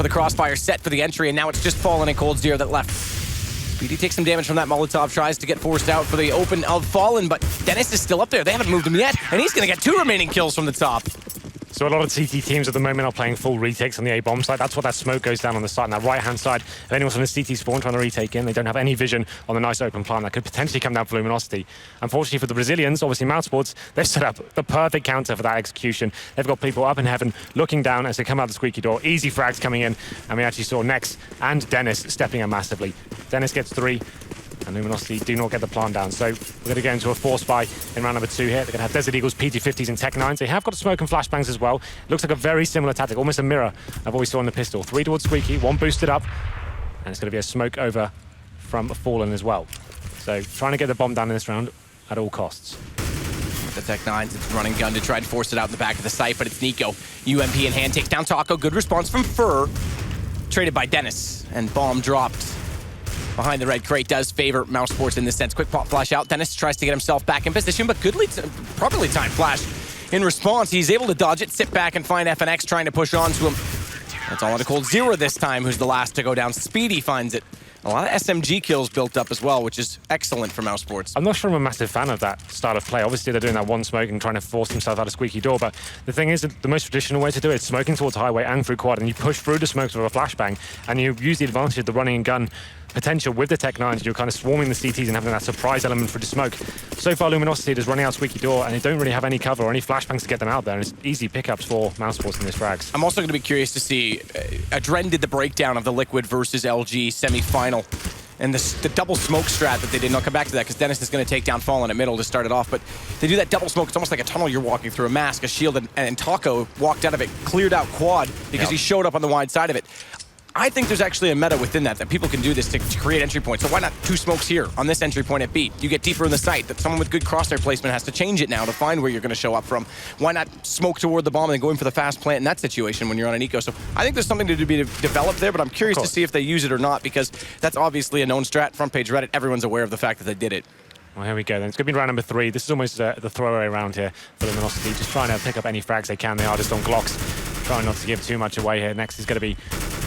for the crossfire set for the entry, and now it's just Fallen and Cold Zero that left. BD takes some damage from that Molotov, tries to get forced out for the open of Fallen, but Dennis is still up there. They haven't moved him yet, and he's going to get 2 remaining kills from the top. So a lot of CT teams at the moment are playing full retakes on the A-bomb side. That's what that smoke goes down on the side, on that right-hand side. If anyone's from the CT spawn trying to retake in, they don't have any vision on the nice open plant that could potentially come down for Luminosity. Unfortunately for the Brazilians, obviously mousesports, they've set up the perfect counter for that execution. They've got people up in heaven looking down as they come out the squeaky door. Easy frags coming in, and we actually saw Nex and Dennis stepping up massively. Dennis gets 3. And Luminosity do not get the plant down. So we're going to go into a force buy in round number 2 here. They're going to have Desert Eagles, PG-50s and Tech 9s. They have got smoke and flashbangs as well. Looks like a very similar tactic, almost a mirror of what we saw in the pistol. 3 towards Squeaky, 1 boosted up, and it's going to be a smoke over from Fallen as well. So trying to get the bomb down in this round at all costs. With the Tech 9s, it's running gun to try and force it out in the back of the site, but it's Nico. UMP in hand, takes down Taco. Good response from Fur. Traded by Dennis, and bomb dropped. Behind the red crate does favor mousesports in this sense. Quick pop flash out. Dennis tries to get himself back in position, but properly timed flash. In response, he's able to dodge it, sit back, and find FNX trying to push onto him. That's all on a Cold Zero this time, who's the last to go down. Speedy finds it. A lot of SMG kills built up as well, which is excellent for mousesports. I'm not sure I'm a massive fan of that style of play. Obviously, they're doing that one smoke and trying to force themselves out of squeaky door, but the thing is, the most traditional way to do it is smoking towards highway and through quad, and you push through the smokes with a flashbang, and you use the advantage of the running and gun potential with the Tech 9s. You're kind of swarming the CTs and having that surprise element through the smoke. So far, Luminosity is running out squeaky door, and they don't really have any cover or any flashbangs to get them out there, and it's easy pickups for mousesports in this frags. I'm also going to be curious to see, Adren did the breakdown of the Liquid versus LG semi-final, and the double smoke strat that they did. And I'll come back to that because Dennis is going to take down Fallen at middle to start it off, but they do that double smoke. It's almost like a tunnel you're walking through, a mask, a shield, and Taco walked out of it, cleared out quad because he showed up on the wide side of it. I think there's actually a meta within that people can do this to create entry points. So why not 2 smokes here on this entry point at B? You get deeper in the site. That someone with good crosshair placement has to change it now to find where you're going to show up from. Why not smoke toward the bomb and then go in for the fast plant in that situation when you're on an eco? So I think there's something to be developed there, but I'm curious to see if they use it or not, because that's obviously a known strat. Front page Reddit, everyone's aware of the fact that they did it. Well, here we go then. It's going to be round number 3. This is almost the throwaway round here for Luminosity. Just trying to pick up any frags they can. They are just on Glocks. Trying not to give too much away here. Next is going to be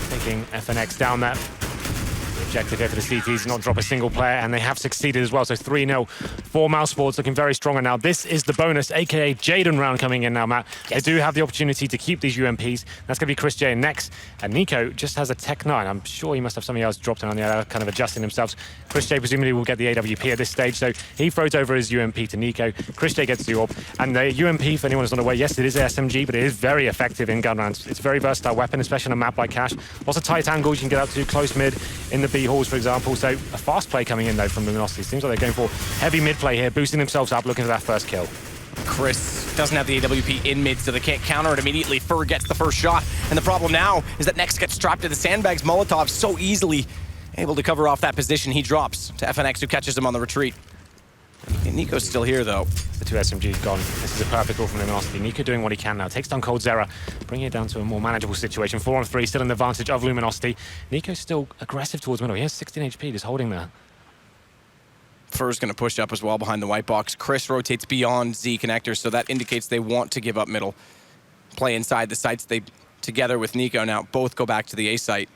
taking FNX down there. The objective here for the CTs is not drop a single player, and they have succeeded as well. So 3-0 for mousesports, looking very strong. And now this is the bonus, aka Jaden round coming in now, Matt. Yes. They do have the opportunity to keep these UMPs. That's going to be Chris J and Nex. And Nico just has a Tech 9. I'm sure he must have something else dropped in on the other, kind of adjusting themselves. Chris J presumably will get the AWP at this stage, so he throws over his UMP to Nico. Chris J gets the AWP. And the UMP, if anyone is not aware, yes, it is an SMG, but it is very effective in gun rounds. It's a very versatile weapon, especially on a map like Cache. Lots of tight angles you can get up to, close mid in the B halls, for example. So a fast play coming in, though, from Luminosity. Seems like they're going for heavy mid play here, boosting themselves up, looking for that first kill. Chris doesn't have the AWP in mid, so they can't counter it immediately. Fur gets the first shot, and the problem now is that Nex gets strapped to the sandbags. Molotov so easily able to cover off that position. He drops to FNX, who catches him on the retreat. And Nico's still here, though. The 2 SMGs gone. This is a perfect call from Luminosity. Nico doing what he can now. Takes down Cold Zera, bringing it down to a more manageable situation. 4-on-3, still in the advantage of Luminosity. Nico's still aggressive towards middle. He has 16 HP, just holding there. Fur's going to push up as well behind the white box. Chris rotates beyond Z connectors, so that indicates they want to give up middle. Play inside the sites. They, together with Nico now, both go back to the A site.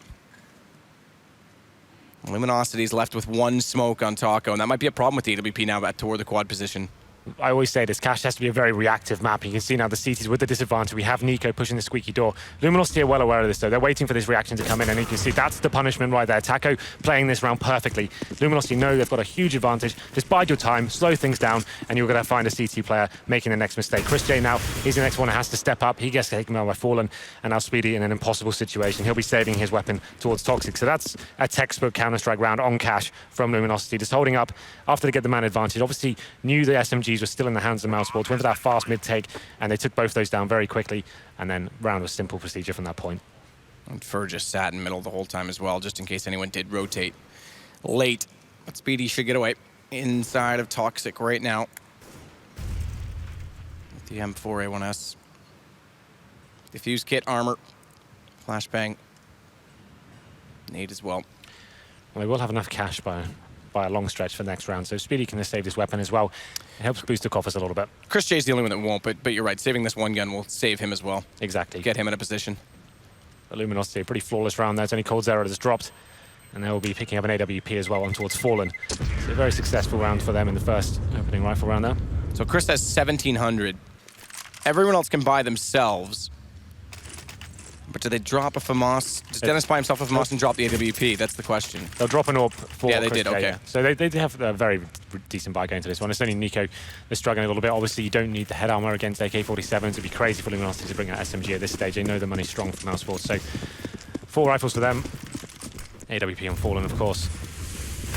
Luminosity's left with 1 smoke on Taco, and that might be a problem with the AWP now toward the quad position. I always say this, Cache has to be a very reactive map. You can see now the CTs with the disadvantage. We have Nico pushing the squeaky door. Luminosity are well aware of this, though. They're waiting for this reaction to come in, and you can see that's the punishment right there. Taco playing this round perfectly. Luminosity know they've got a huge advantage. Just bide your time, slow things down, and you're going to find a CT player making the next mistake. Chris J now, he's the next one that has to step up. He gets taken out by Fallen, and now Speedy in an impossible situation. He'll be saving his weapon towards Toxic. So that's a textbook Counter-Strike round on Cache from Luminosity, just holding up after they get the man advantage. Obviously knew the SMGs were still in the hands of mousesports, went for that fast mid take, and they took both those down very quickly, and then round was simple procedure from that point. And Fur just sat in middle the whole time as well, just in case anyone did rotate late. But Speedy should get away inside of Toxic right now. With the M4A1S. Diffuse kit, armor, flashbang, nade as well. Well, they will have enough cash by a long stretch for the next round, so Speedy can save this weapon as well. It helps boost the coffers a little bit. Chris J's the only one that won't, but you're right, saving this one gun will save him as well. Exactly. Get him in a position. But Luminosity, a pretty flawless round there. It's only coldzera that's dropped. And they will be picking up an AWP as well on towards Fallen. So a very successful round for them in the first opening rifle round there. So Chris has 1,700. Everyone else can buy themselves. But do they drop a FAMAS? Does Dennis buy himself a FAMAS and drop the AWP? That's the question. They'll drop an AWP for Yeah, they Chris did, J, okay. yeah. So they have a very decent buy going to this one. It's only Nico that's struggling a little bit. Obviously, you don't need the head armor against AK-47s. It'd be crazy for Luminosity to bring out SMG at this stage. They know the money's strong for mousesports. So 4 rifles for them. AWP on Fallen, of course.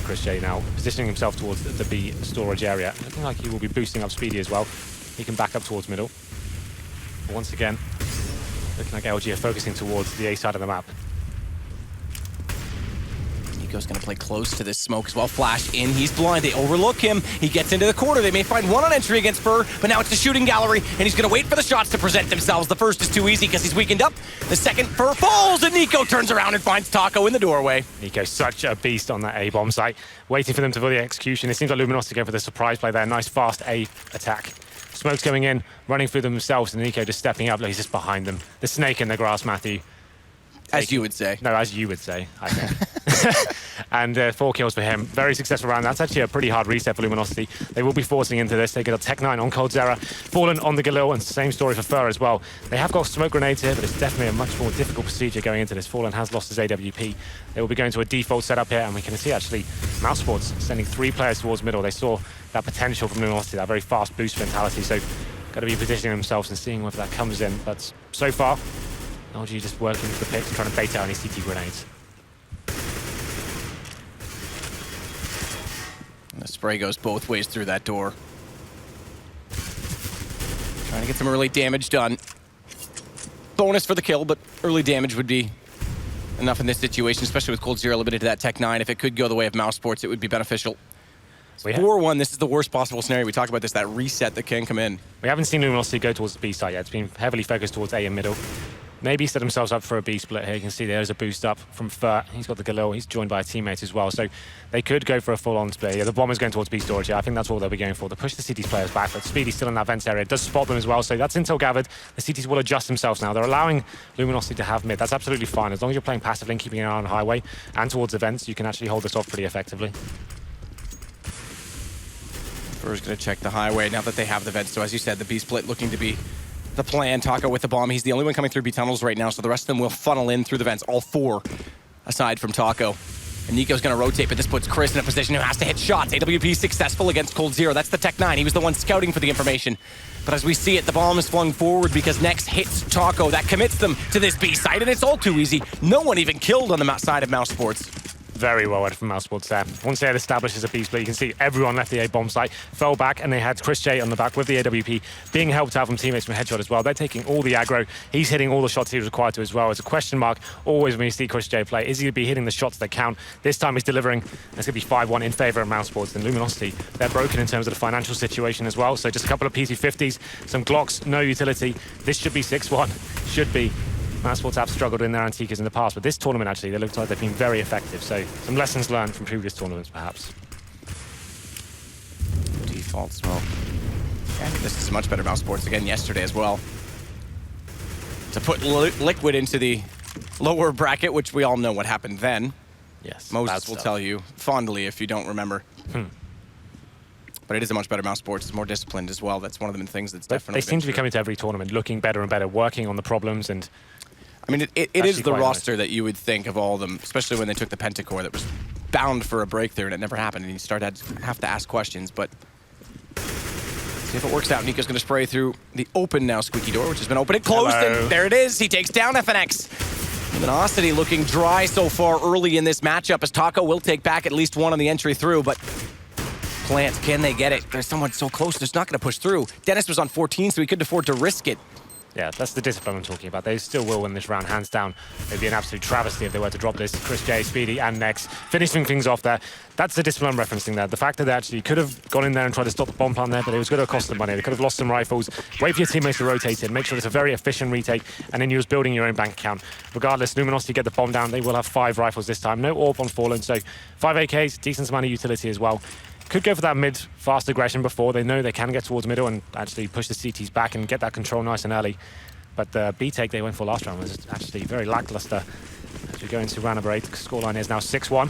Chris J now positioning himself towards the B storage area. Looking like he will be boosting up Speedy as well. He can back up towards middle. But once again, looking like LG are focusing towards the A side of the map. Nico's going to play close to this smoke as well. Flash in, he's blind, they overlook him. He gets into the corner, they may find one on entry against Fur, but now it's the shooting gallery, and he's going to wait for the shots to present themselves. The first is too easy because he's weakened up. The second, Fur falls, and Nico turns around and finds Taco in the doorway. Nico's such a beast on that A-bomb site, waiting for them to do the execution. It seems like Luminosity go for the surprise play there. Nice, fast A attack. Smoke's going in, running through them themselves, and Nico just stepping up. Like he's just behind them. The snake in the grass, Matthew. As you would say. No, as you would say, I think. And 4 kills for him. Very successful round. That's actually a pretty hard reset for Luminosity. They will be forcing into this. They get a Tech 9 on coldzera, Fallen on the Galil, and same story for Fur as well. They have got smoke grenades here, but it's definitely a much more difficult procedure going into this. Fallen has lost his AWP. They will be going to a default setup here, and we can see actually mousesports sending 3 players towards middle. They saw that potential from Luminosity, that very fast boost mentality. So got to be positioning themselves and seeing whether that comes in. But so far, LG just working into the pit and trying to bait out any CT grenades. And the spray goes both ways through that door. Trying to get some early damage done. Bonus for the kill, but early damage would be enough in this situation, especially with coldzera limited to that Tech 9. If it could go the way of mousesports, it would be beneficial. 4-1, this is the worst possible scenario. We talked about this, that reset that can come in. We haven't seen Luminosity go towards the B side yet. It's been heavily focused towards A and middle. Maybe set themselves up for a B split here. You can see there's a boost up from Fur. He's got the Galil. He's joined by a teammate as well. So they could go for a full-on split. Yeah, the bomber's going towards B storage. Yeah, I think that's all they'll be going for. To push the CT's players back, but Speedy's still in that vents area. Does spot them as well. So that's intel gathered. The CTs will adjust themselves now. They're allowing Luminosity to have mid. That's absolutely fine. As long as you're playing passively and keeping an eye on highway and towards the vents, you can actually hold this off pretty effectively. Fur's going to check the highway now that they have the vents. So as you said, the B split looking to be the plan. Taco with the bomb. He's the only one coming through B tunnels right now, so the rest of them will funnel in through the vents. All 4, aside from Taco. And Nico's going to rotate, but this puts Chris in a position who has to hit shots. AWP successful against coldzera. That's the Tech 9. He was the one scouting for the information. But as we see it, the bomb is flung forward because next hits Taco. That commits them to this B site, and it's all too easy. No one even killed on the side of mousesports. Very well read from mousesports there. Once they had established as a B split, you can see everyone left the A bomb site, fell back, and they had Chris J on the back with the AWP being helped out from teammates from Headshot as well. They're taking all the aggro. He's hitting all the shots he was required to as well. It's a question mark always when you see Chris J play. Is he going to be hitting the shots that count? This time he's delivering. It's going to be 5-1 in favor of mousesports. And Luminosity, they're broken in terms of the financial situation as well. So just a couple of PT50s, some Glocks, no utility. This should be 6-1. Should be. mousesports have struggled in their Antikas in the past, but this tournament actually, they look like they've been very effective. So some lessons learned from previous tournaments, perhaps. Default smoke. Yeah, this is much better mousesports again yesterday as well. To put Liquid into the lower bracket, which we all know what happened then. Yes. Moses will tell you fondly if you don't remember. But it is a much better mousesports. It's more disciplined as well. That's one of the things that's definitely. They seem to be coming to every tournament looking better and better, working on the problems and. I mean, it is the roster that you would think of all of them, especially when they took the Pentacore that was bound for a breakthrough and it never happened, and you started to have to ask questions. But see if it works out. Nico's going to spray through the open now squeaky door, which has been open and closed, and there it is. He takes down FNX. Luminosity looking dry so far early in this matchup as Taco will take back at least one on the entry through, but Plant, can they get it? There's someone so close, there's not going to push through. Dennis was on 14, so he couldn't afford to risk it. Yeah, that's the discipline I'm talking about. They still will win this round, hands down. It'd be an absolute travesty if they were to drop this. Chris J, Speedy, and Nex finishing things off there. That's the discipline I'm referencing there. The fact that they actually could have gone in there and tried to stop the bomb plant there, but it was going to cost them money. They could have lost some rifles. Wait for your teammates to rotate in, make sure it's a very efficient retake, and then you're building your own bank account. Regardless, Luminosity get the bomb down. They will have 5 rifles this time. No AWP on Fallen, so 5 AKs, decent amount of utility as well. Could go for that mid fast aggression before. They know they can get towards middle and actually push the CTs back and get that control nice and early. But the B take they went for last round was actually very lackluster. As we go into round number 8, the scoreline is now 6-1.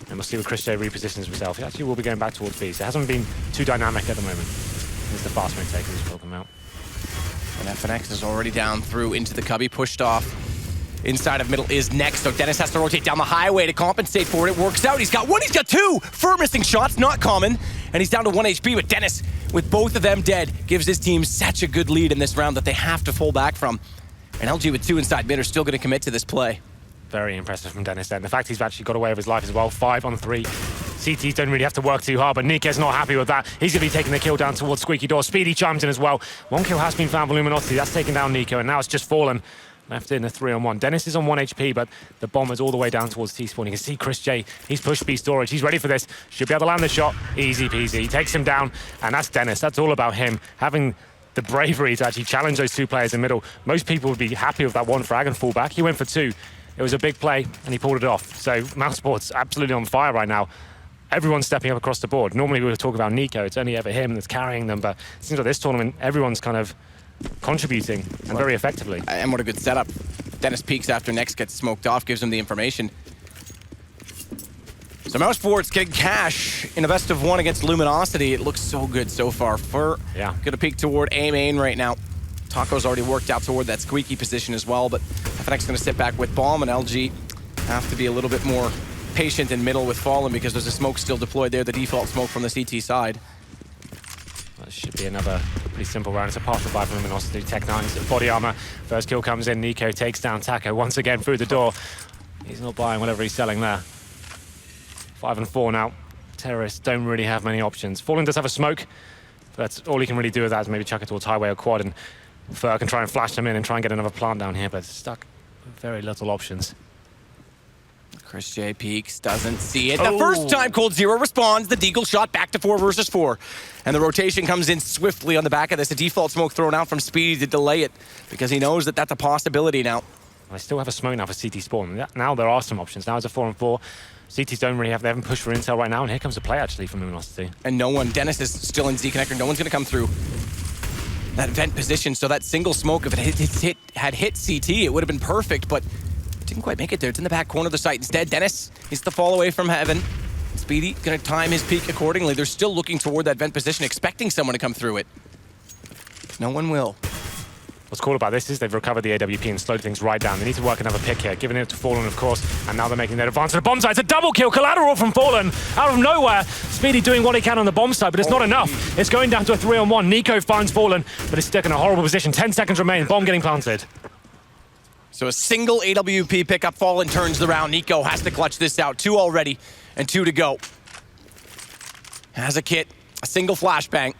And we'll see where Chris J repositions himself. He actually will be going back towards B, so it hasn't been too dynamic at the moment. It's the fast smoke taker who's pulled them out. And FNX is already down through into the cubby, pushed off. Inside of middle is next, so Dennis has to rotate down the highway to compensate for it. It works out. He's got one, he's got two. Fur missing shots, not common. And he's down to 1 HP, but Dennis, with both of them dead, gives his team such a good lead in this round that they have to pull back from. And LG with 2 inside mid are still going to commit to this play. Very impressive from Dennis then. The fact he's actually got away with his life as well. 5 on 3. CTs don't really have to work too hard, but Nika's not happy with that. He's going to be taking the kill down towards Squeaky Door. Speedy chimes in as well. 1 kill has been found for Luminosity. That's taken down Nico, and now it's just Fallen. Left in a 3-on-1. Dennis is on 1 HP, but the bomb is all the way down towards T-spawn. You can see Chris J. He's pushed B storage. He's ready for this. Should be able to land the shot. Easy peasy. He takes him down, and that's Dennis. That's all about him having the bravery to actually challenge those 2 players in middle. Most people would be happy with that 1 frag and fall back. He went for 2. It was a big play, and he pulled it off. So mousesports absolutely on fire right now. Everyone's stepping up across the board. Normally we would talk about Nico. It's only ever him that's carrying them, but it seems like this tournament, everyone's kind of contributing and very effectively. And what a good setup. Dennis peeks after Next gets smoked off, gives him the information. So mousesports getting Cache in a best of 1 against Luminosity. It looks so good so far. Fur gonna peek toward A main right now. Taco's already worked out toward that squeaky position as well, but FNX gonna sit back with Bomb, and LG have to be a little bit more patient in middle with Fallen because there's a smoke still deployed there, the default smoke from the CT side. That should be another pretty simple round. It's a partial buy from Luminosity. Tech 9's body armor. First kill comes in. Nico takes down Taco once again through the door. He's not buying whatever he's selling there. 5 and 4 now. Terrorists don't really have many options. Fallen does have a smoke. That's all he can really do with that is maybe chuck it towards highway or quad, and Fur can try and flash them in and try and get another plant down here, but it's stuck with very little options. Chris J peeks, doesn't see it. The first time Cold Zero responds, the deagle shot back to 4 versus 4. And the rotation comes in swiftly on the back of this. A default smoke thrown out from Speedy to delay it because he knows that that's a possibility now. I still have a smoke now for CT spawn. Now there are some options. Now it's a 4 and 4. CTs don't really have, they haven't pushed for intel right now, and here comes the play actually from Luminosity. And no one, Dennis is still in Z connector, no one's gonna come through that vent position, so that single smoke, if it had hit CT, it would have been perfect, but didn't quite make it there. It's in the back corner of the site. Instead, Dennis is the fall away from heaven. Speedy gonna time his peak accordingly. They're still looking toward that vent position, expecting someone to come through it. No one will. What's cool about this is they've recovered the AWP and slowed things right down. They need to work another pick here, giving it to Fallen, of course, and now they're making their advance to the bomb site. It's a double kill, collateral from Fallen, out of nowhere. Speedy doing what he can on the bomb site, but it's not enough. It's going down to a 3-on-1. Nico finds Fallen, but it's stuck in a horrible position. 10 seconds remain, bomb getting planted. So a single AWP pickup, Fallen turns the round. Nico has to clutch this out. 2 already, and 2 to go. Has a kit, a single flashbang.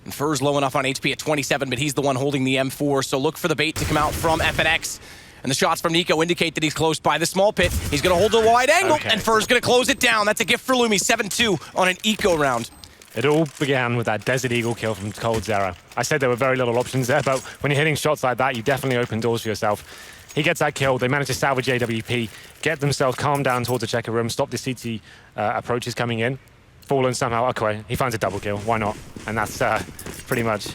And Fur's low enough on HP at 27, but he's the one holding the M4, so look for the bait to come out from FNX. And the shots from Nico indicate that he's close by the small pit. He's gonna hold a wide angle, and Fur's gonna close it down. That's a gift for Lumi, 7-2 on an eco round. It all began with that Desert Eagle kill from Cold Zero. I said there were very little options there, but when you're hitting shots like that, you definitely open doors for yourself. He gets that kill, they manage to salvage AWP, get themselves calmed down towards the checker room, stop the CT approaches coming in. Fallen somehow, okay, he finds a double kill, why not? And that's pretty much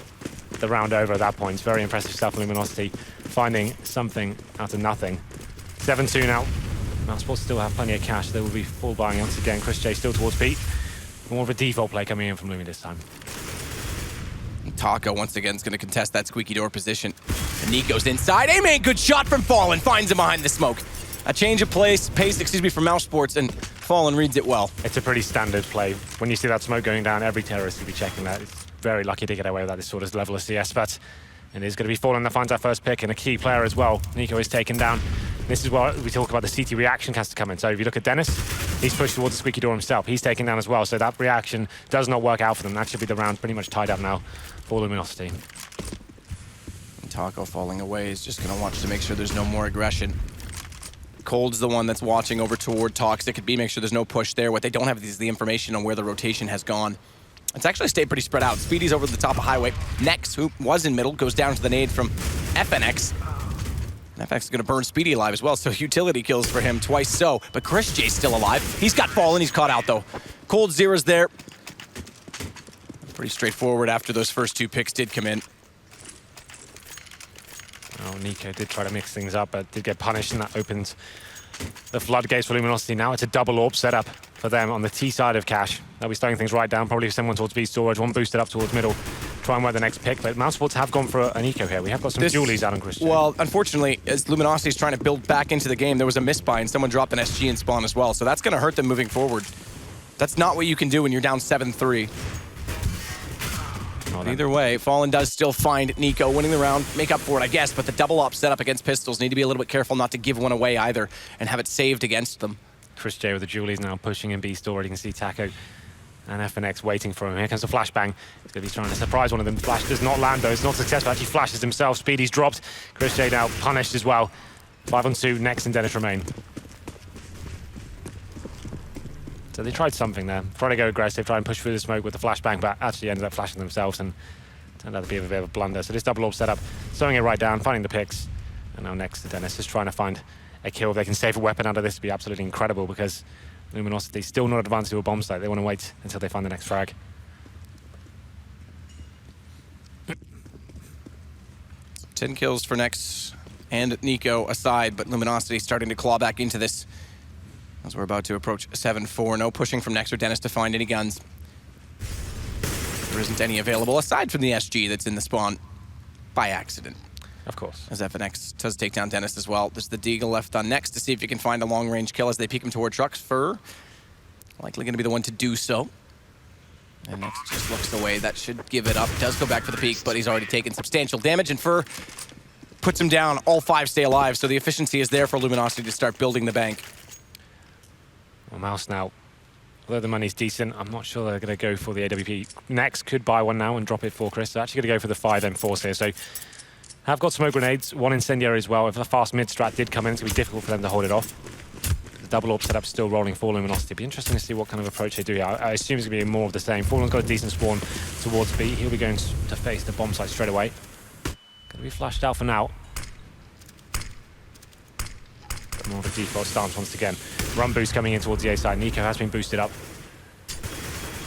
the round over at that point. Very impressive stuff, Luminosity, finding something out of nothing. 7-2 now. mousesports still have plenty of cash. They will be full buying once again. Chris J still towards Pete. More of a default play coming in from Lumi this time. Taco once again is going to contest that squeaky door position. And Nico's inside. Aiming, good shot from Fallen, finds him behind the smoke. A change of pace, from mousesports, and Fallen reads it well. It's a pretty standard play. When you see that smoke going down, every terrorist will be checking that. It's very lucky to get away with that, this sort of level of CS, but it is going to be Fallen that finds our first pick, and a key player as well. Nico is taken down. This is where we talk about the CT reaction has to come in. So if you look at Dennis, he's pushed towards the squeaky door himself. He's taken down as well, so that reaction does not work out for them. That should be the round pretty much tied up now for Luminosity. Taco falling away is just going to watch to make sure there's no more aggression. Cold's the one that's watching over toward Toxic. It be make sure there's no push there. What they don't have is the information on where the rotation has gone. It's actually stayed pretty spread out. Speedy's over the top of highway. Next, who was in middle, goes down to the nade from FNX. And FNX is going to burn Speedy alive as well, so utility kills for him twice so. But Chris J's still alive. He's got Fallen, he's caught out though. Cold Zero's there. Pretty straightforward after those first 2 picks did come in. Oh, Nico did try to mix things up, but did get punished, and that opened the floodgates for Luminosity. Now it's a double AWP setup for them on the T side of Cache. They'll be slowing things right down, probably send one towards B storage, one boosted up towards middle, try and work the next pick. But mousesports have gone for an eco here. We have got some Julies out on Christian. Well, unfortunately, as Luminosity is trying to build back into the game, there was a misbuy and someone dropped an SG in spawn as well. So that's going to hurt them moving forward. That's not what you can do when you're down 7-3. Either way, Fallen does still find Nico, winning the round, make up for it, I guess, but the double op setup against pistols, need to be a little bit careful not to give one away either and have it saved against them. Chris J with the Julies now pushing in B store. You can see Taco and FNX waiting for him. Here comes the flashbang. He's going to be trying to surprise one of them. Flash does not land though. It's not successful. Actually flashes himself. Speedy's dropped. Chris J now punished as well. 5-on-2. Next and Dennis remain. So they tried something there. Tried to go aggressive, try and push through the smoke with the flashbang, but actually ended up flashing themselves and turned out to be a bit of a blunder. So this double AWP setup, slowing it right down, finding the picks. And now next to Dennis, just trying to find a kill. If they can save a weapon out of this, would be absolutely incredible because Luminosity still not advanced to a bomb site. They want to wait until they find the next frag. So 10 kills for Nex and Nico aside, but Luminosity starting to claw back into this as we're about to approach 7-4. No pushing from Nex or Dennis to find any guns. There isn't any available aside from the SG that's in the spawn by accident. Of course. As FNX does take down Dennis as well. There's the Deagle left on Nex to see if he can find a long-range kill as they peek him toward trucks. Fur likely going to be the one to do so. And Nex just looks away. That should give it up. Does go back for the peek, but he's already taken substantial damage, and Fur puts him down. All 5 stay alive, so the efficiency is there for Luminosity to start building the bank. Well, Mouse now, although the money's decent, I'm not sure they're going to go for the AWP. Nex could buy one now and drop it for Chris. They're actually going to go for the 5 M4s here. So have got smoke grenades, one incendiary as well. If a fast mid strat did come in, it's going to be difficult for them to hold it off. The double AWP setup still rolling for Luminosity. It'd be interesting to see what kind of approach they do here. I assume it's going to be more of the same. Fallen's got a decent spawn towards B. He'll be going to face the bomb site straight away. Going to be flashed out for now. More of a default stance once again. Run boost coming in towards the A side. Nico has been boosted up.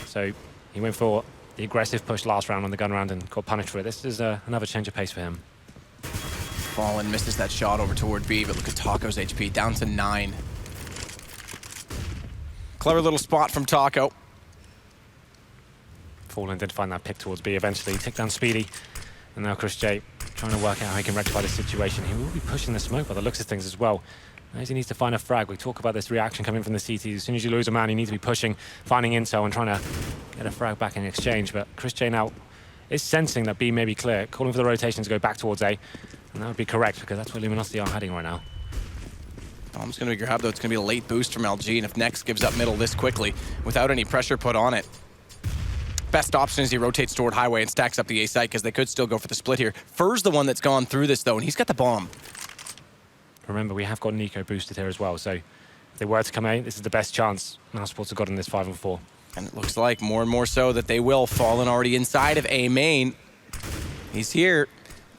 So he went for the aggressive push last round on the gun round and got punished for it. This is another change of pace for him. Fallen misses that shot over toward B, but look at Taco's HP, down to 9. Clever little spot from Taco. Fallen did find that pick towards B eventually. Take down Speedy. And now Chris J trying to work out how he can rectify the situation. He will be pushing the smoke by the looks of things as well. As he needs to find a frag. We talk about this reaction coming from the CT. As soon as you lose a man, you need to be pushing, finding intel and trying to get a frag back in exchange. But Chris J now is sensing that B may be clear, calling for the rotation to go back towards A. And that would be correct because that's where Luminosity are heading right now. Bomb's going to be grabbed though. It's going to be a late boost from LG, and if Nex gives up middle this quickly without any pressure put on it, best option is he rotates toward highway and stacks up the A site because they could still go for the split here. Fur's the one that's gone through this though, and he's got the bomb. Remember, we have got Nico boosted here as well, so if they were to come A, this is the best chance mousesports have got in this 5-on-4. And it looks like more and more so that they will. Fallen already inside of A main. He's here.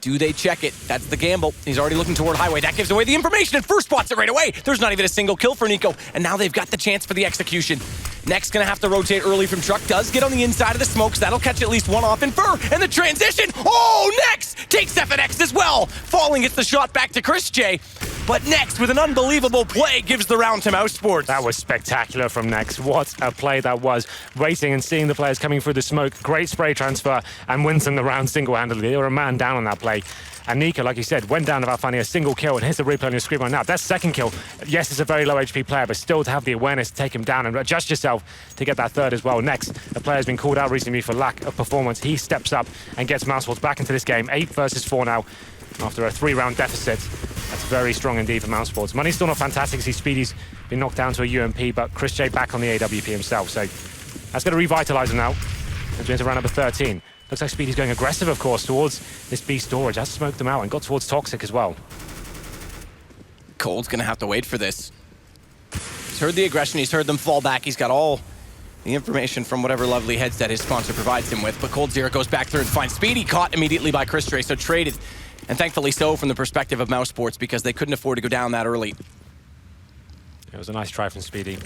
Do they check it? That's the gamble. He's already looking toward highway. That gives away the information, and first spots it right away. There's not even a single kill for Nico, and now they've got the chance for the execution. Next, gonna have to rotate early from truck. Does get on the inside of the smokes. That'll catch at least one off in Fur, and the transition. Oh, Nex takes FNX as well. Falling gets the shot back to Chris J. But Nex, with an unbelievable play, gives the round to mousesports. That was spectacular from Nex. What a play that was. Waiting and seeing the players coming through the smoke. Great spray transfer and wins them the round single-handedly. They were a man down on that play. And Nico, like you said, went down without finding a single kill. And here's the replay on your screen right now. That's second kill. Yes, it's a very low HP player, but still to have the awareness to take him down and adjust yourself to get that third as well. Next, the player's been called out recently for lack of performance. He steps up and gets mousesports back into this game. 8 versus 4 now after a 3-round deficit. That's very strong indeed for mousesports. Money's still not fantastic. See, Speedy's been knocked down to a UMP, but Chris J back on the AWP himself. So that's going to revitalise him now as we enter round number 13. Looks like Speedy's going aggressive, of course, towards this B storage. Has smoked them out and got towards Toxic as well. Cold's going to have to wait for this. He's heard the aggression. He's heard them fall back. He's got all the information from whatever lovely headset his sponsor provides him with. But Cold Zero goes back through and finds Speedy, caught immediately by Chris J. So traded. And thankfully so from the perspective of mousesports because they couldn't afford to go down that early. It was a nice try from Speedy.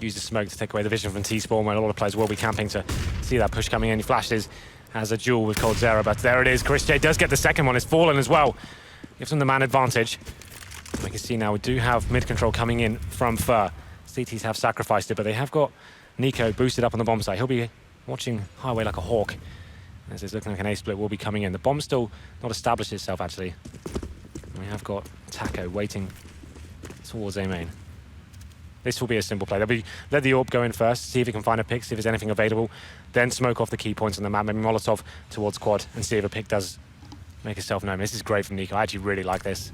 Used the smoke to take away the vision from T-Spawn when a lot of players will be camping to see that push coming in. He flashes, has a duel with Cold Zero, but there it is. Chris J does get the second one. It's Fallen as well. gives them the man advantage. We can see now we do have mid control coming in from Fur. CTs have sacrificed it, but they have got Nico boosted up on the bomb site. He'll be watching highway like a hawk. As it's looking like an A-split will be coming in. The bomb's still not established itself, actually. We have got Taco waiting towards A main. This will be a simple play. They'll be let the AWP go in first, see if he can find a pick, see if there's anything available, then smoke off the key points on the map, maybe Molotov towards quad, and see if a pick does make itself known. This is great from Nico. I actually really like this.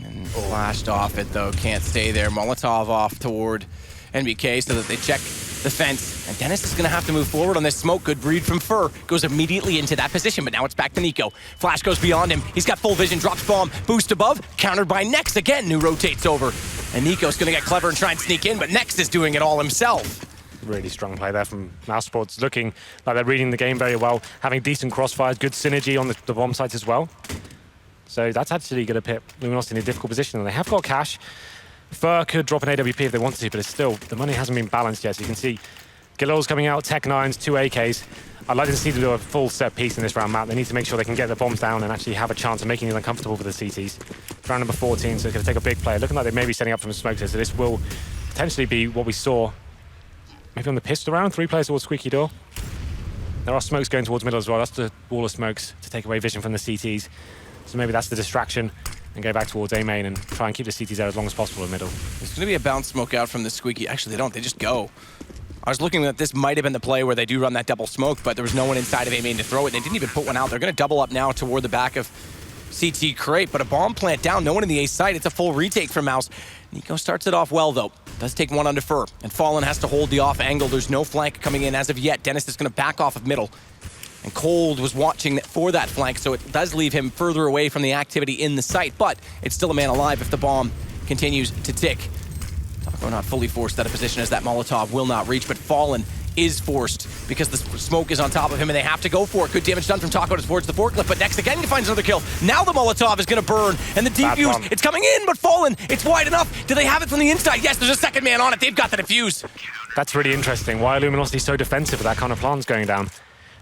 And flashed off it, though. Can't stay there. Molotov off toward NBK so that they check the fence. And Dennis is going to have to move forward on this smoke. Good read from Fur. Goes immediately into that position, but now it's back to Nico. Flash goes beyond him. He's got full vision. Drops bomb. Boost above. Countered by Nex again. New rotates over. And Nico's going to get clever and try and sneak in, but Nex is doing it all himself. Really strong play there from mousesports. Looking like they're reading the game very well. Having decent crossfires. Good synergy on the bomb sites as well. So that's actually going to put Luminosity in a difficult position. And they have got cash. Fur could drop an AWP if they wanted to, but it's still, the money hasn't been balanced yet. So you can see Galil's coming out, Tech-9s, 2 AKs. I'd like to see them do a full set piece in this round map. They need to make sure they can get the bombs down and actually have a chance of making it uncomfortable for the CTs. Round number 14, so it's going to take a big player. Looking like they may be setting up from smoke here, so this will potentially be what we saw maybe on the pistol round, 3 players towards Squeaky Door. There are smokes going towards middle as well. That's the wall of smokes to take away vision from the CTs. So maybe that's the distraction. And go back towards A main and try and keep the CTs there as long as possible in the middle. There's going to be a bounce smoke out from the Squeaky. Actually, they don't. They just go. I was looking at this might have been the play where they do run that double smoke, but there was no one inside of A main to throw it. They didn't even put one out. They're going to double up now toward the back of CT crate, but a bomb plant down. No one in the A site. It's a full retake from Mouse. Nico starts it off well, though. Does take one under Fur. And Fallen has to hold the off angle. There's no flank coming in as of yet. Dennis is going to back off of middle. And Cold was watching for that flank, so it does leave him further away from the activity in the site, but it's still a man alive if the bomb continues to tick. Taco not fully forced out of position as that Molotov will not reach, but Fallen is forced because the smoke is on top of him and they have to go for it. Good damage done from Taco towards the forklift, but Next again finds another kill. Now the Molotov is going to burn, and the defuse, it's coming in, but Fallen, it's wide enough. Do they have it from the inside? Yes, there's a second man on it. They've got the defuse. That's really interesting. Why are Luminosity so defensive with that kind of plans going down?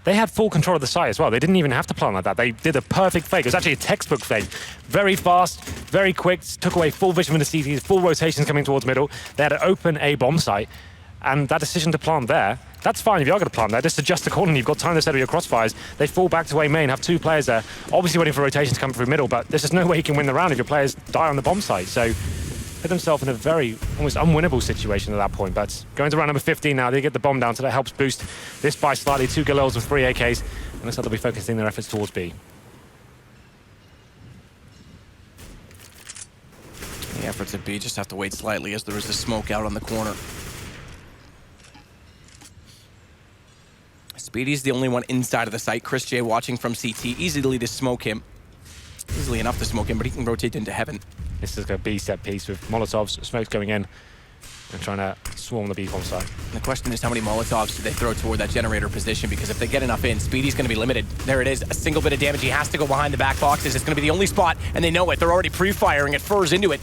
They had full control of the site as well. They didn't even have to plan like that. They did a perfect fake. It was actually a textbook fake. Very fast, very quick, took away full vision from the CTs, full rotations coming towards middle. They had an open A bomb site, and that decision to plant there, that's fine if you are going to plant there. Just adjust the corner and you've got time to settle your crossfires. They fall back to A main, have 2 players there, obviously waiting for rotations to come through middle, but there's just no way you can win the round if your players die on the bomb site. So put themselves in a very, almost unwinnable situation at that point. But going to round number 15 now, they get the bomb down, so that helps boost this by slightly. 2 Galils with 3 AKs, and looks like they'll be focusing their efforts towards B. The efforts at B just have to wait slightly as there is a smoke out on the corner. Speedy's the only one inside of the site. Chris J watching from CT, easily to smoke him. Easily enough to smoke him, but he can rotate into heaven. This is a B set piece with Molotovs, smokes going in and trying to swarm the B bomb site. The question is how many Molotovs do they throw toward that generator position, because if they get enough in, Speedy's going to be limited. There it is, a single bit of damage. He has to go behind the back boxes. It's going to be the only spot, and they know it. They're already pre-firing it. Furs into it.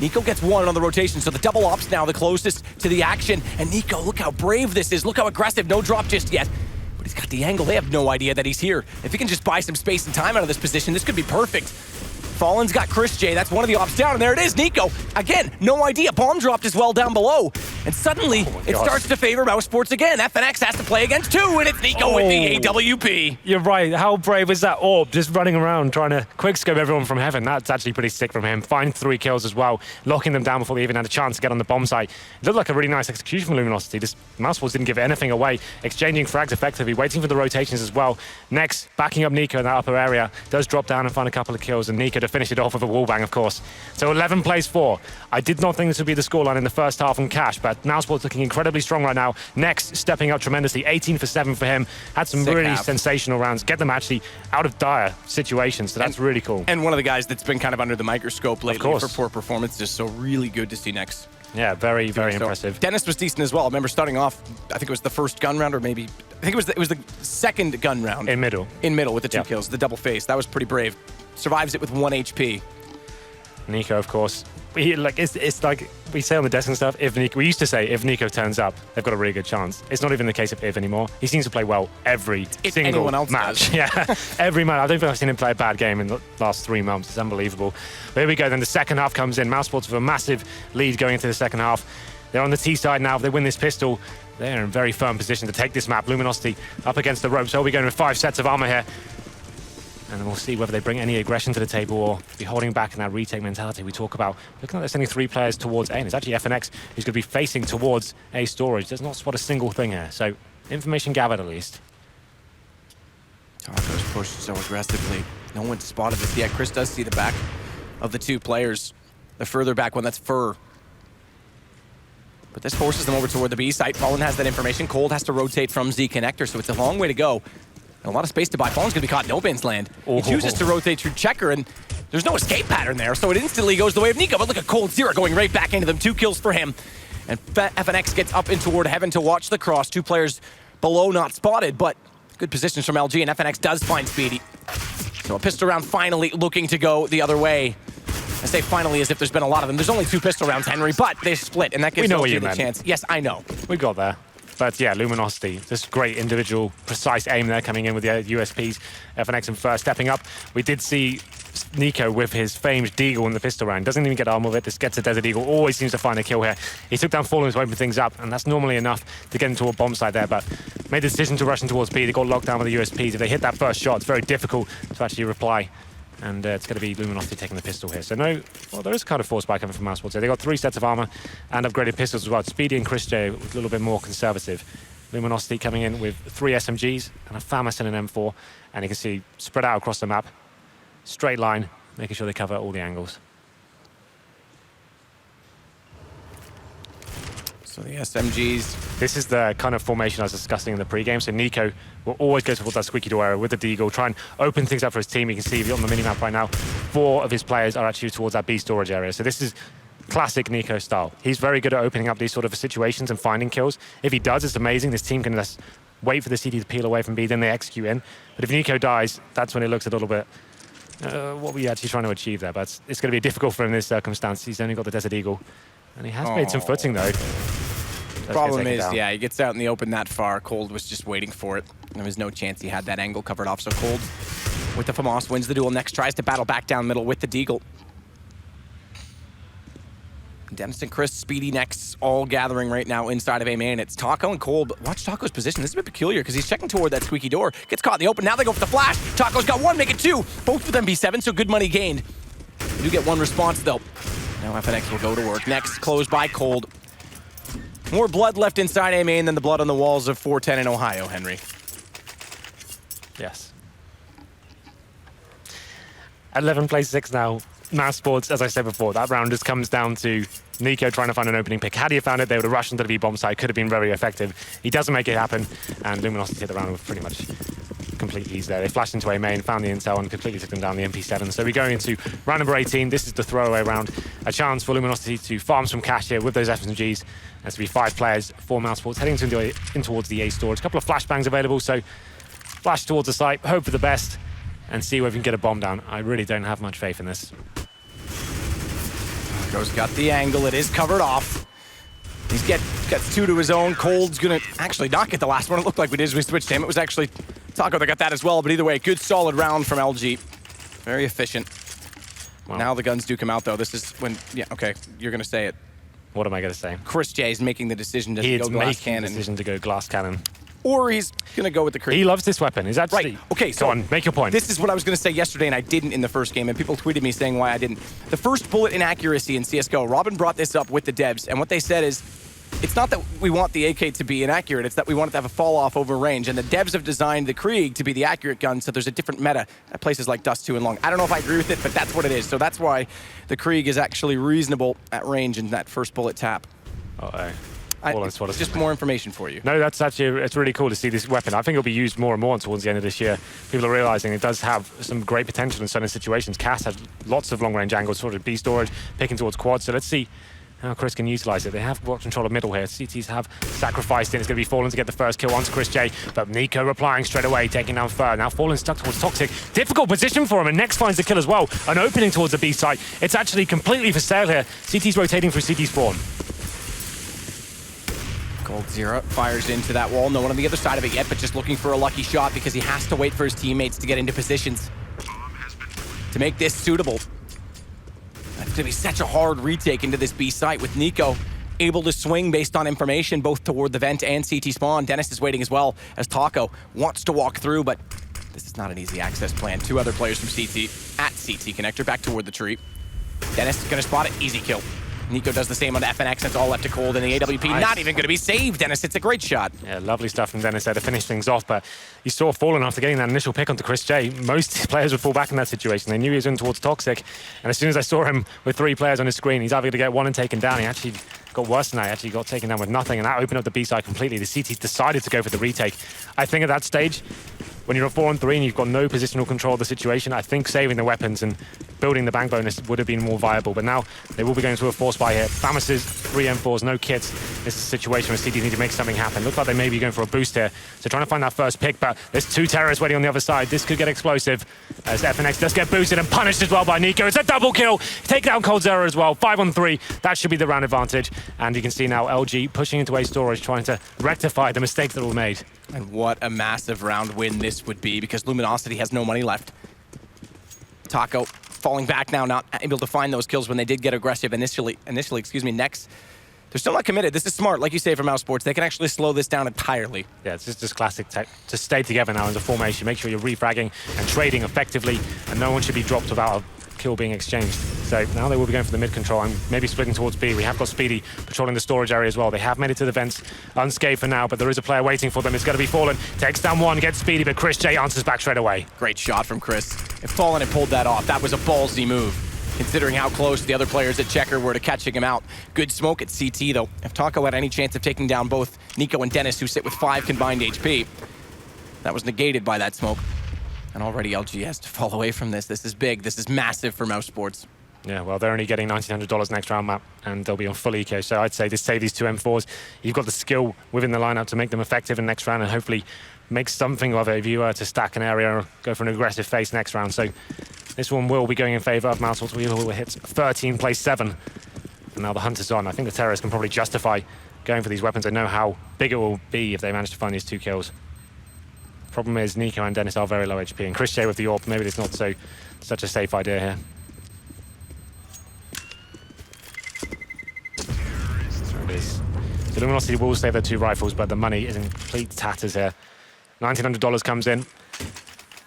Nico gets one on the rotation, so the double op's now the closest to the action. And Nico, look how brave this is. Look how aggressive. No drop just yet. But he's got the angle. They have no idea that he's here. If he can just buy some space and time out of this position, this could be perfect. Fallen's got Chris J. That's one of the ops down, and there it is, Nico. Again, no idea. Bomb dropped as well down below. And suddenly, it starts to favor mousesports again. FNX has to play against 2, and it's Nico with the AWP. You're right. How brave was that AWP? Just running around, trying to quickscope everyone from heaven. That's actually pretty sick from him. Find 3 kills as well, locking them down before they even had a chance to get on the bomb site. It looked like a really nice execution from Luminosity. This mousesports didn't give anything away. Exchanging frags effectively, waiting for the rotations as well. Next, backing up Nico in that upper area. Does drop down and find a couple of kills, and Nico to finish it off with a wallbang, of course. So 11 plays 4. I did not think this would be the scoreline in the first half on Cache, but mousesports looking incredibly strong right now. Next, stepping up tremendously. 18 for 7 for him. Had some really sensational rounds. Get them actually out of dire situations, so that's really cool. And one of the guys that's been kind of under the microscope lately for poor performances, so really good to see Next. Yeah, very, very impressive. Dennis was decent as well. I remember starting off, I think it was the first gun round, or maybe, I think it was the second gun round. In middle. In middle with the 2 kills, the double face. That was pretty brave. Survives it with 1 HP. Nico, of course, it's like we say on the desk and stuff, we used to say if Nico turns up, they've got a really good chance. It's not even the case of if anymore. He seems to play well every single match. Yeah, every match. I don't think I've seen him play a bad game in the last 3 months. It's unbelievable. But here we go, then the second half comes in. mousesports with a massive lead going into the second half. They're on the T side now. If they win this pistol, they're in very firm position to take this map. Luminosity up against the ropes. So we're going with 5 sets of armor here. And then we'll see whether they bring any aggression to the table or be holding back in that retake mentality we talk about. Looking like they're sending 3 players towards A, and it's actually FNX who's going to be facing towards A storage. Does not spot a single thing here, so information gathered at least. Taco's pushed so aggressively. No one spotted this yet. Chris does see the back of the 2 players. The further back one, that's Fur. But this forces them over toward the B site. Fallen has that information. Cold has to rotate from Z connector, so it's a long way to go. And a lot of space to buy. Fallen's going to be caught in no man's land. He chooses to rotate through Checker, and there's no escape pattern there, so it instantly goes the way of Nico. But look at Cold Zero going right back into them. 2 kills for him. And FNX gets up in toward Heaven to watch the cross. 2 players below not spotted, but good positions from LG, and FNX does find Speedy. So a pistol round finally looking to go the other way. I say finally as if there's been a lot of them. There's only 2 pistol rounds, Henry, but they split, and that gives LG the chance. Yes, I know. We got there. But yeah, Luminosity, this great individual, precise aim there coming in with the USPs. FNX and First stepping up. We did see Nico with his famed Deagle in the pistol round. Doesn't even get armor with it. This gets a Desert Eagle. Always seems to find a kill here. He took down Fallen to open things up, and that's normally enough to get into a bomb site there, but made the decision to rush in towards B. They got locked down with the USPs. If they hit that first shot, it's very difficult to actually reply. And it's going to be Luminosity taking the pistol here. So no, well, there is kind of force buy coming from mousesports. They got 3 sets of armor and upgraded pistols as well. Speedy and Chris J a little bit more conservative. Luminosity coming in with 3 SMGs and a FAMAS and an M4. And you can see spread out across the map. Straight line, making sure they cover all the angles. So the SMGs. This is the kind of formation I was discussing in the pregame. So Nico will always go towards that squeaky door area with the Deagle, try and open things up for his team. You can see on the minimap right now, 4 of his players are actually towards that B storage area. So this is classic Nico style. He's very good at opening up these sort of situations and finding kills. If he does, it's amazing. This team can just wait for the CD to peel away from B, then they execute in. But if Nico dies, that's when it looks a little bit what we're actually trying to achieve there. But it's going to be difficult for him in this circumstance. He's only got the Desert Eagle. And he has made some footing, though. Problem is, yeah, he gets out in the open that far. Cold was just waiting for it. There was no chance he had that angle covered off. So Cold, with the FAMAS, wins the duel. Next tries to battle back down middle with the Deagle. Dennis and Chris, Speedy next, all gathering right now inside of A main. It's Taco and Cold, but watch Taco's position. This is a bit peculiar because he's checking toward that squeaky door. Gets caught in the open. Now they go for the flash. Taco's got 1, make it 2. Both of them B7, so good money gained. They do get 1 response, though. Now FNX will go to work. Next, closed by Cold. More blood left inside A main than the blood on the walls of 410 in Ohio, Henry. Yes. 11 plays 6 now. mousesports, as I said before, that round just comes down to Nico trying to find an opening pick. Had he found it, they would have rushed into the B bomb site. Could have been very effective. He doesn't make it happen, and Luminosity hit the round with pretty much complete ease there. They flashed into A main, found the intel, and completely took them down the MP7. So we're going into round number 18. This is the throwaway round. A chance for Luminosity to farm some cash here with those SMGs. There's to be 5 players for mousesports heading in towards the A storage. A couple of flashbangs available, so flash towards the site, hope for the best, and see whether we can get a bomb down. I really don't have much faith in this. Taco's got the angle. It is covered off. He's got 2 to his own. Cold's gonna actually not get the last one. It looked like we did as we switched him. It was actually Taco that got that as well, but either way, good solid round from LG. Very efficient. Wow. Now the guns do come out, though. This is when, yeah, okay, you're gonna say it. What am I gonna say? Chris J is making the decision to go glass cannon. The decision to go glass cannon. Or he's gonna go with the Krieg. He loves this weapon. Is that right? Okay, so go on, make your point. This is what I was gonna say yesterday, and I didn't in the first game, and people tweeted me saying why I didn't. The first bullet inaccuracy in CSGO, Robin brought this up with the devs, and what they said is, it's not that we want the AK to be inaccurate, it's that we want it to have a fall off over range, and the devs have designed the Krieg to be the accurate gun, so there's a different meta at places like Dust 2 and Long. I don't know if I agree with it, but that's what it is. So that's why the Krieg is actually reasonable at range in that first bullet tap. Just more information for you. No, that's actually, it's really cool to see this weapon. I think it'll be used more and more towards the end of this year. People are realizing it does have some great potential in certain situations. Cache has lots of long-range angles, sort of B storage, picking towards quad. So let's see how Chris can utilize it. They have got control of middle here. CTs have sacrificed it. It's going to be Fallen to get the first kill onto Chris J, but Nico replying straight away, taking down Fur. Now Fallen stuck towards Toxic. Difficult position for him, and Next finds the kill as well. An opening towards the B site. It's actually completely for sale here. CT's rotating through CT spawn. Coldzera fires into that wall. No one on the other side of it yet, but just looking for a lucky shot because he has to wait for his teammates to get into positions to make this suitable. That's going to be such a hard retake into this B site with Nico able to swing based on information both toward the vent and CT spawn. Dennis is waiting as well as Taco wants to walk through, but this is not an easy access plan. Two other players from CT at CT connector back toward the tree. Dennis is going to spot it. Easy kill. Nico does the same on the FNX. It's all left to cold, and the AWP not even going to be saved. Dennis, it's a great shot. Yeah, lovely stuff from Dennis there to finish things off, but you saw Fallen after getting that initial pick onto Chris J. Most players would fall back in that situation. They knew he was in towards Toxic, and as soon as I saw him with 3 players on his screen, he's either going to get one and taken down. He actually got worse than that. He actually got taken down with nothing, and that opened up the B side completely. The CTs decided to go for the retake. I think at that stage, when you're a 4-on-3 and you've got no positional control of the situation, I think saving the weapons and building the bank bonus would have been more viable. But now they will be going to a force buy here. Famas's 3 M4s, no kits. This is a situation where CT need to make something happen. Looks like they may be going for a boost here. So trying to find that first pick, but there's 2 terrorists waiting on the other side. This could get explosive as FNX does get boosted and punished as well by Nico. It's a double kill. Take down Coldzera as well. 5-on-3. That should be the round advantage. And you can see now LG pushing into A storage, trying to rectify the mistakes that were made. And what a massive round win this would be because Luminosity has no money left. Taco falling back now, not able to find those kills when they did get aggressive initially, Next. They're still not committed. This is smart, like you say, for mousesports. They can actually slow this down entirely. Yeah, it's just classic tech to stay together now as a formation. Make sure you're refragging and trading effectively, and no one should be dropped without a kill being exchanged. So now they will be going for the mid control and maybe splitting towards B. We have got Speedy patrolling the storage area as well. They have made it to the vents unscathed for now, but there is a player waiting for them. It's going to be Fallen. Takes down one, gets Speedy, but Chris J answers back straight away. Great shot from Chris. If Fallen had pulled that off, that was a ballsy move, considering how close the other players at Checker were to catching him out. Good smoke at CT, though. If Taco had any chance of taking down both Nico and Dennis, who sit with 5 combined HP, that was negated by that smoke. And already LG has to fall away from this. This is big. This is massive for mousesports. Yeah, well, they're only getting $1,900 next round map, and they'll be on full eco. So I'd say just save these 2 M4s. You've got the skill within the lineup to make them effective in next round, and hopefully make something of it if you were to stack an area or go for an aggressive face next round. So this one will be going in favor of mousesports. We will hit 13, place 7. And now the hunt is on. I think the terrorists can probably justify going for these weapons. They know how big it will be if they manage to find these 2 kills. Problem is Nico and Dennis are very low HP, and Chris J with the AWP, maybe it's not such a safe idea here. There it is. So Luminosity will save their 2 rifles, but the money is in complete tatters here. $1,900 comes in.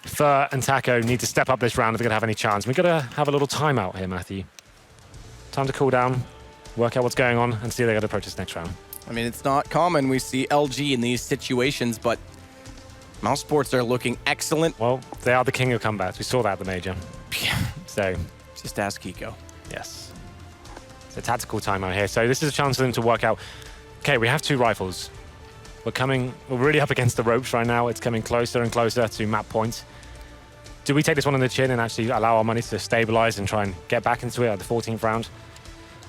Fur and Taco need to step up this round if they're going to have any chance. We've got to have a little timeout here, Matthew. Time to cool down, work out what's going on, and see if they're going to approach this next round. I mean, it's not common we see LG in these situations, but mousesports are looking excellent. Well, they are the king of comebacks. We saw that at the major. So, just ask Kiko. Yes. It's a tactical timeout here. So this is a chance for them to work out, okay, we have 2 rifles. We're really up against the ropes right now. It's coming closer and closer to map point. Do we take this one on the chin and actually allow our money to stabilize and try and get back into it at the 14th round?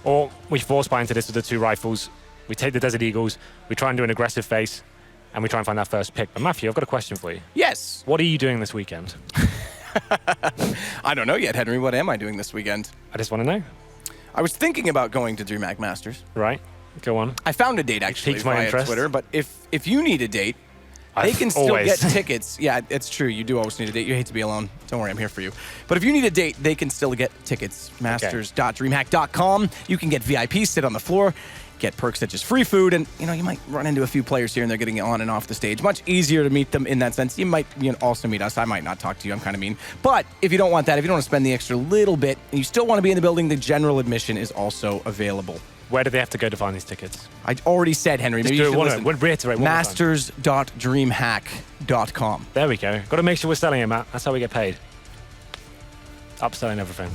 Or we force buy into this with the 2 rifles. We take the Desert Eagles. We try and do an aggressive face. And we try and find that first pick. But Matthew, I've got a question for you. Yes. What are you doing this weekend? I don't know yet, Henry. What am I doing this weekend? I just want to know. I was thinking about going to DreamHack Masters. Right. Go on. I found a date actually Piques my via interest. Twitter, but if you need a date, they can still get tickets. Yeah, it's true. You do always need a date. You hate to be alone. Don't worry, I'm here for you. But if you need a date, they can still get tickets. Masters.dreamhack.com. You can get VIP, sit on the floor, get perks such as free food, and you might run into a few players here and they're getting on and off the stage. Much easier to meet them in that sense. You might also meet us. I might not talk to you. I'm kind of mean. But if you don't want that, if you don't want to spend the extra little bit, and you still want to be in the building, the general admission is also available. Where do they have to go to find these tickets? I already said, Henry. Just maybe you should listen. Reiterate one Masters.dreamhack.com. There we go. Got to make sure we're selling it, Matt. That's how we get paid. Upselling everything.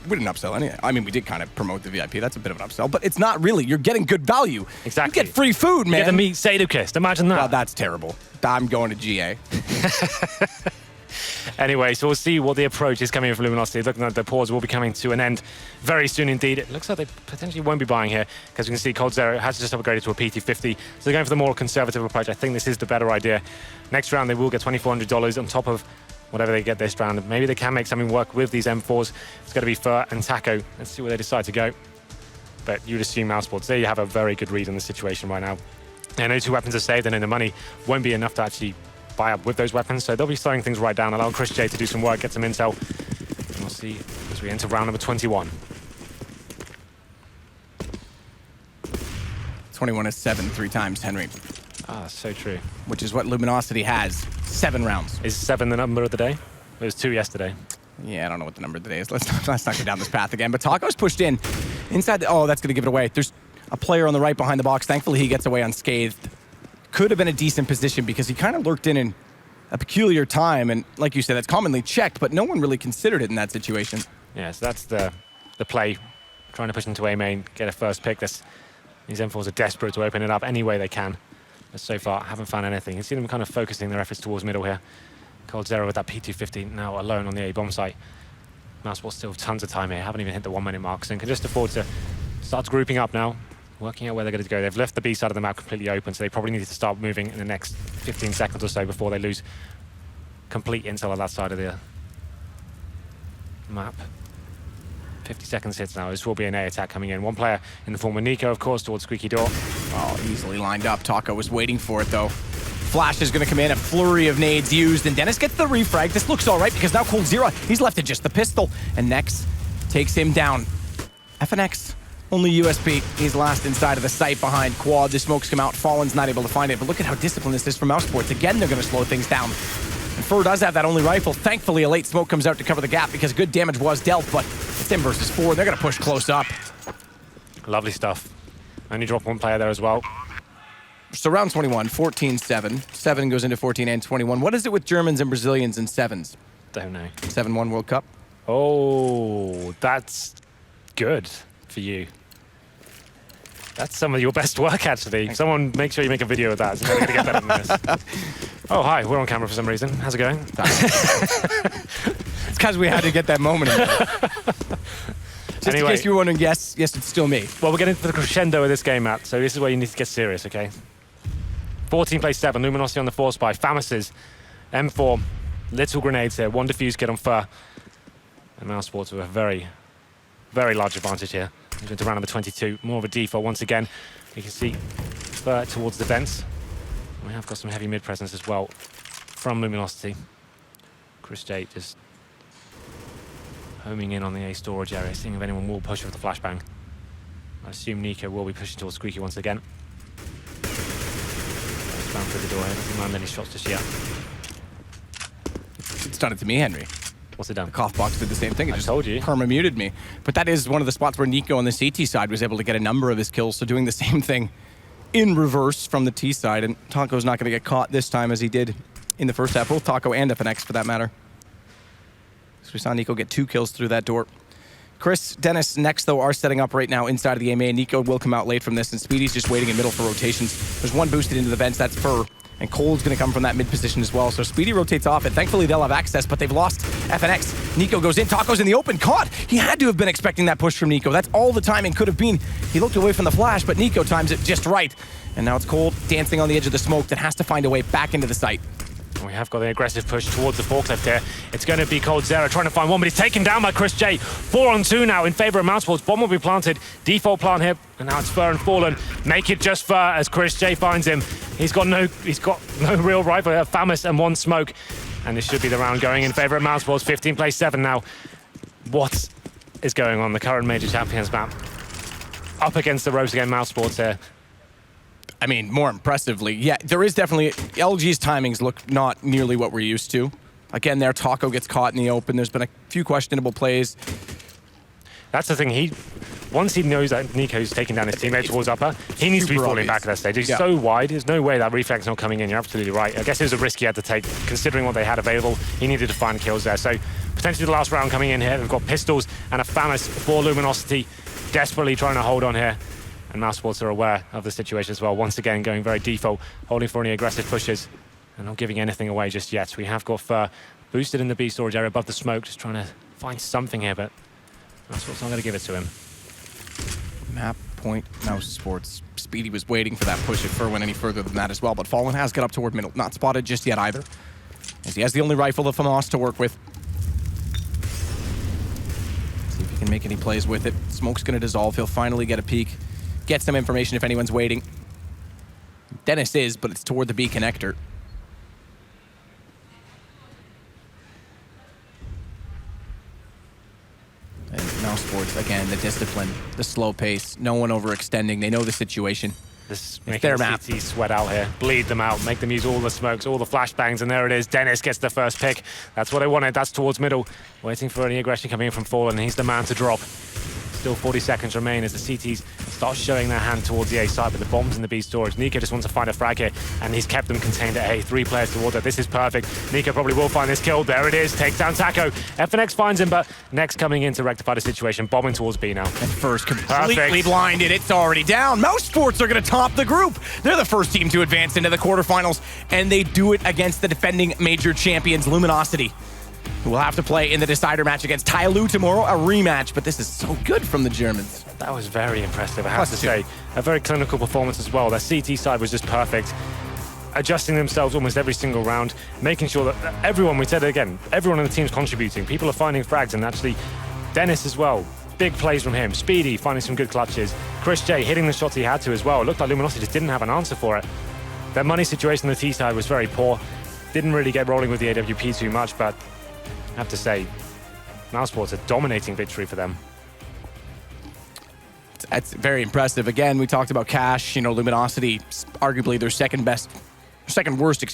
We didn't upsell any. I mean, we did kind of promote the VIP. That's a bit of an upsell, but it's not really. You're getting good value. Exactly. You get free food, man. You get to meet Sadokist. Imagine that. Well, that's terrible. I'm going to GA. Anyway, so we'll see what the approach is coming in from Luminosity. Looking like the pause will be coming to an end very soon indeed. It looks like they potentially won't be buying here, because we can see Cold Zero has just upgraded to a PT50. So they're going for the more conservative approach. I think this is the better idea. Next round, they will get $2,400 on top of whatever they get this round. Maybe they can make something work with these M4s. It's going to be Fur and Taco. Let's see where they decide to go. But you'd assume mousesports. There you have a very good read on the situation right now. And those 2 weapons are saved, and then the money won't be enough to actually buy up with those weapons. So they'll be slowing things right down, allowing Chris J to do some work, get some intel. And we'll see as we enter round number 21. 21 is 7 3 times, Henry. Ah, so true. Which is what Luminosity has. 7 rounds. Is 7 the number of the day? It was 2 yesterday. Yeah, I don't know what the number of the day is. Let's not go down this path again. But Taco's pushed in. Inside the... Oh, that's going to give it away. There's a player on the right behind the box. Thankfully, he gets away unscathed. Could have been a decent position because he kind of lurked in a peculiar time. And like you said, that's commonly checked, but no one really considered it in that situation. Yeah, so that's the play. Trying to push into A main, get a first pick. These M4s are desperate to open it up any way they can. But so far, haven't found anything. You see them kind of focusing their efforts towards middle here. Cold Zero with that P250 now alone on the A bomb site. mousesports still have tons of time here. Haven't even hit the 1 minute mark, so they can just afford to start grouping up now, working out where they're going to go. They've left the B side of the map completely open, so they probably need to start moving in the next 15 seconds or so before they lose complete intel on that side of the map. 50 seconds hits now. This will be an A attack coming in. One player in the form of Nico, of course, towards Squeaky Door. Oh, easily lined up. Taco was waiting for it, though. Flash is going to come in, a flurry of nades used, and Dennis gets the refrag. This looks all right because now Cold Zero, he's left to just the pistol, and Nex takes him down. FNX, only USP. He's last inside of the site behind Quad. The smokes come out. Fallen's not able to find it, but look at how disciplined this is from mousesports. Again, they're going to slow things down. And Fur does have that only rifle. Thankfully, a late smoke comes out to cover the gap because good damage was dealt, but it's them versus 4. They're going to push close up. Lovely stuff. Only drop 1 player there as well. So round 21, 14-7. 7 goes into 14 and 21. What is it with Germans and Brazilians in 7s? Don't know. 7-1 World Cup. Oh, that's good for you. That's some of your best work, actually. Someone make sure you make a video of that. It's never going to get better than this. Oh, hi. We're on camera for some reason. How's it going? It's because we had to get that moment in there. Just anyway, in case you were wondering, yes, it's still me. Well, we're getting to the crescendo of this game, Matt, so this is where you need to get serious, okay? 14 plays 7, Luminosity on the 4 spy, Famises, M4, little grenades here, 1 defuse kit on Fur. And mousesports with a very, very large advantage here. Moving to round number 22, more of a default once again. You can see Fur towards the vents. We have got some heavy mid presence as well from Luminosity. Chris J just homing in on the A storage area, seeing if anyone will push with the flashbang. I assume Nico will be pushing towards Squeaky once again. Down through the door here, doesn't land any shots just yet. It's done it to me, Henry. What's it done? The cough box did the same thing. It I just told you. perma-muted me. But that is one of the spots where Nico on the CT side was able to get a number of his kills, so doing the same thing in reverse from the T side, and Taco's not going to get caught this time as he did in the first half, both Taco and FNX for that matter. So we saw Nico get 2 kills through that door. Chris, Dennis, Nex, though, are setting up right now inside of the AMA. Nico will come out late from this, and Speedy's just waiting in middle for rotations. There's 1 boosted into the vents, that's Fur, and Cole's going to come from that mid position as well. So Speedy rotates off, and thankfully they'll have access, but they've lost FNX. Nico goes in, Taco's in the open, caught! He had to have been expecting that push from Nico. That's all the timing could have been. He looked away from the flash, but Nico times it just right. And now it's Cole dancing on the edge of the smoke that has to find a way back into the site. We have got the aggressive push towards the forklift here. It's going to be Cold Zero trying to find one, but he's taken down by Chris J. 4 on 2 now in favor of mousesports. Bomb will be planted. Default plant here, and now it's Fur and Fallen. Make it just Fur as Chris J finds him. He's got no real rifle here. Famis and 1 smoke. And this should be the round going in favor of mousesports. 15 plays 7 now. What is going on? The current major champions map. Up against the ropes again, mousesports here. I mean, more impressively, yeah, there is definitely... LG's timings look not nearly what we're used to. Again, there, Taco gets caught in the open. There's been a few questionable plays. That's the thing. Once he knows that Nico's taking down his teammate towards upper, he needs to be falling back at that stage. He's so wide. There's no way that reflex not coming in. You're absolutely right. I guess it was a risk he had to take, considering what they had available. He needed to find kills there. So potentially the last round coming in here. They've got pistols and a Famis for Luminosity, desperately trying to hold on here. And mousesports are aware of the situation as well. Once again, going very default, holding for any aggressive pushes and not giving anything away just yet. We have got Fur Boosted in the B storage area above the smoke, just trying to find something here, but that's what's not going to give it to him. Map point mousesports. Speedy was waiting for that push if Fur went any further than that as well, but Fallen has got up toward middle. Not spotted just yet either, as he has the only rifle of FAMAS to work with. See if he can make any plays with it. Smoke's going to dissolve. He'll finally get a peek, get some information if anyone's waiting. Dennis is, but it's toward the B connector. And mousesports, again, the discipline, the slow pace, no one overextending. They know the situation. This It's making their the map. CT sweat out here, bleed them out, make them use all the smokes, all the flashbangs, and there it is. Dennis gets the first pick. That's what I wanted. That's towards middle, waiting for any aggression coming in from Fallen. He's the man to drop. Still 40 seconds remain as the CTs start showing their hand towards the A side, but the bomb's in the B storage. Nika just wants to find a frag here, and he's kept them contained at A. 3 players towards it. This is perfect. Nika probably will find this kill. There it is. Takes down Taco. FNX finds him, but Next coming in to rectify the situation. Bombing towards B now. And First completely Perfect. blinded. It's already down. mousesports are going to top the group. They're the first team to advance into the quarterfinals, and they do it against the defending major champions, Luminosity, who will have to play in the decider match against Tyloo tomorrow, a rematch. But this is so good from the Germans. That was very impressive, I have to say. A very clinical performance as well. Their CT side was just perfect. Adjusting themselves almost every single round, making sure that everyone, we said it again, everyone on the team's contributing. People are finding frags, and actually Dennis as well. Big plays from him. Speedy finding some good clutches. Chris J hitting the shots he had to as well. It looked like Luminosity just didn't have an answer for it. Their money situation on the T side was very poor. Didn't really get rolling with the AWP too much, but I have to say, mousesports, a dominating victory for them. That's very impressive. Again, we talked about Cache, Luminosity, arguably their second worst, of